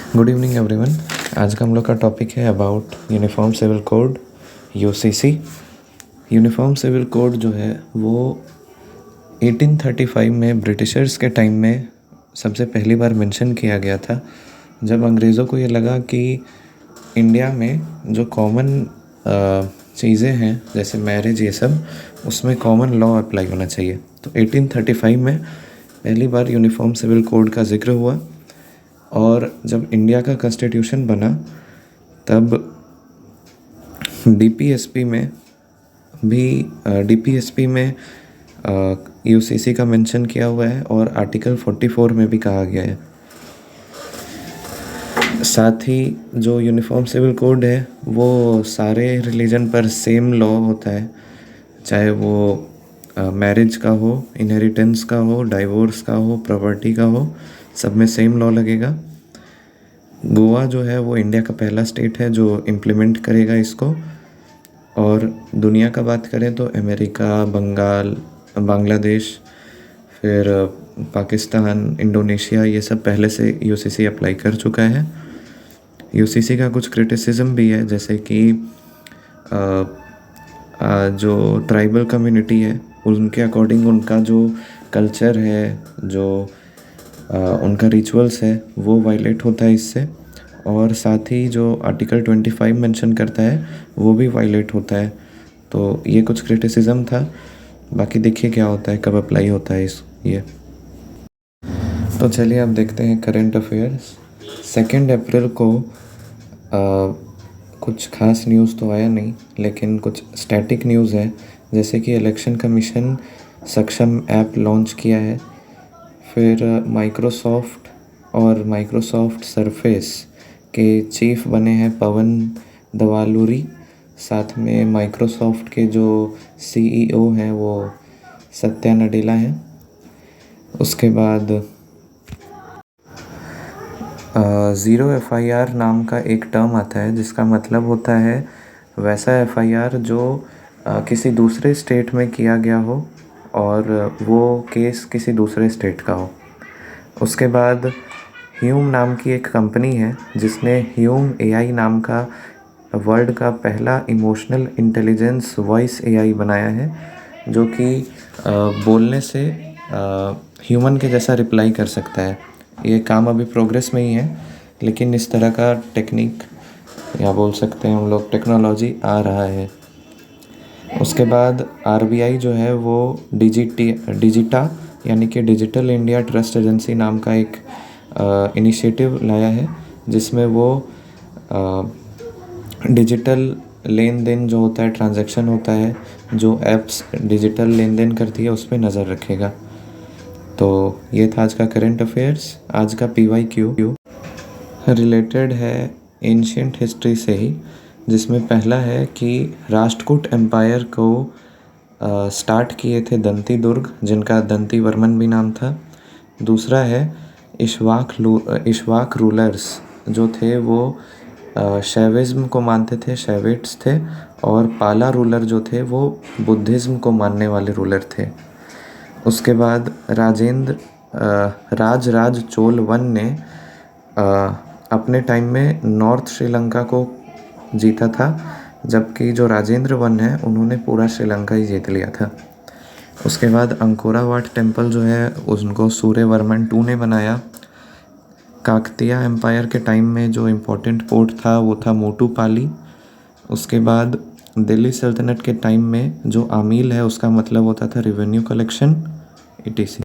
Good evening everyone. आज का हम लोग का टॉपिक है about uniform civil code UCC. Uniform civil code जो है वो 1835 में ब्रिटिशर्स के टाइम में सबसे पहली बार मेंशन किया गया था, जब अंग्रेज़ों को ये लगा कि इंडिया में जो कॉमन चीज़ें हैं जैसे मैरिज ये सब, उसमें कॉमन लॉ अप्लाई होना चाहिए। तो 1835 में पहली बार यूनिफॉर्म सिविल कोड का जिक्र हुआ और जब इंडिया का कॉन्स्टिट्यूशन बना तब डीपीएसपी में यूसीसी का मेंशन किया हुआ है और आर्टिकल 44 में भी कहा गया है। साथ ही जो यूनिफॉर्म सिविल कोड है वो सारे रिलीजन पर सेम लॉ होता है, चाहे वो मैरिज का हो, इनहेरिटेंस का हो, डाइवोर्स का हो, प्रॉपर्टी का हो, सब में सेम लॉ लगेगा। गोवा जो है वो इंडिया का पहला स्टेट है जो इम्प्लीमेंट करेगा इसको। और दुनिया का बात करें तो अमेरिका, बांग्लादेश, फिर पाकिस्तान, इंडोनेशिया, ये सब पहले से यूसीसी अप्लाई कर चुका है। यूसीसी का कुछ क्रिटिसिज्म भी है, जैसे कि जो ट्राइबल कम्युनिटी है उनके अकॉर्डिंग उनका जो कल्चर है, जो उनका रिचुअल्स है वो वायलेट होता है इससे, और साथ ही जो आर्टिकल 25 मेंशन करता है वो भी वायलेट होता है। तो ये कुछ क्रिटिसिज्म था, बाकी देखिए क्या होता है, कब अप्लाई होता है ये। तो चलिए अब देखते हैं करंट अफेयर्स। 2 अप्रैल को कुछ खास न्यूज़ तो आया नहीं, लेकिन कुछ स्टैटिक न्यूज़ है, जैसे कि इलेक्शन कमीशन सक्षम ऐप लॉन्च किया है। फिर माइक्रोसॉफ्ट और माइक्रोसॉफ्ट सरफेस के चीफ बने हैं पवन दवालुरी। साथ में माइक्रोसॉफ्ट के जो सीईओ हैं वो सत्या नडेला हैं। उसके बाद ज़ीरो एफआईआर नाम का एक टर्म आता है, जिसका मतलब होता है वैसा एफआईआर जो किसी दूसरे स्टेट में किया गया हो और वो केस किसी दूसरे स्टेट का हो। उसके बाद ह्यूम नाम की एक कंपनी है जिसने ह्यूम एआई नाम का वर्ल्ड का पहला इमोशनल इंटेलिजेंस वॉइस एआई बनाया है, जो कि बोलने से ह्यूमन के जैसा रिप्लाई कर सकता है। ये काम अभी प्रोग्रेस में ही है, लेकिन इस तरह का टेक्निक या बोल सकते हैं हम लोग टेक्नोलॉजी आ रहा है। उसके बाद आरबीआई जो है वो डिजिटा यानी कि डिजिटल इंडिया ट्रस्ट एजेंसी नाम का एक इनिशिएटिव लाया है, जिसमें वो डिजिटल लेन देन जो होता है, ट्रांजैक्शन होता है, जो एप्स डिजिटल लेन देन करती है उस पर नज़र रखेगा। तो ये था आज का करंट अफेयर्स। आज का पीवाईक्यू रिलेटेड है एंशिएंट हिस्ट्री से ही, जिसमें पहला है कि राष्ट्रकूट एम्पायर को स्टार्ट किए थे दंती दुर्ग, जिनका दंती वर्मन भी नाम था। दूसरा है इक्ष्वाक रूलर्स जो थे वो शैविज्म को मानते थे, शैविट्स थे, और पाला रूलर जो थे वो बुद्धिज़्म को मानने वाले रूलर थे। उसके बाद राजराज चोल वन ने अपने टाइम में नॉर्थ श्रीलंका को जीता था, जबकि जो राजेंद्र वन है उन्होंने पूरा श्रीलंका ही जीत लिया था। उसके बाद अंकोरावाट टेम्पल जो है उनको सूर्यवर्मन 2 ने बनाया। काकतीय एम्पायर के टाइम में जो इम्पोर्टेंट पोर्ट था वो था मोटूपाली। उसके बाद दिल्ली सल्तनत के टाइम में जो आमील है उसका मतलब होता था रेवेन्यू कलेक्शन, etc।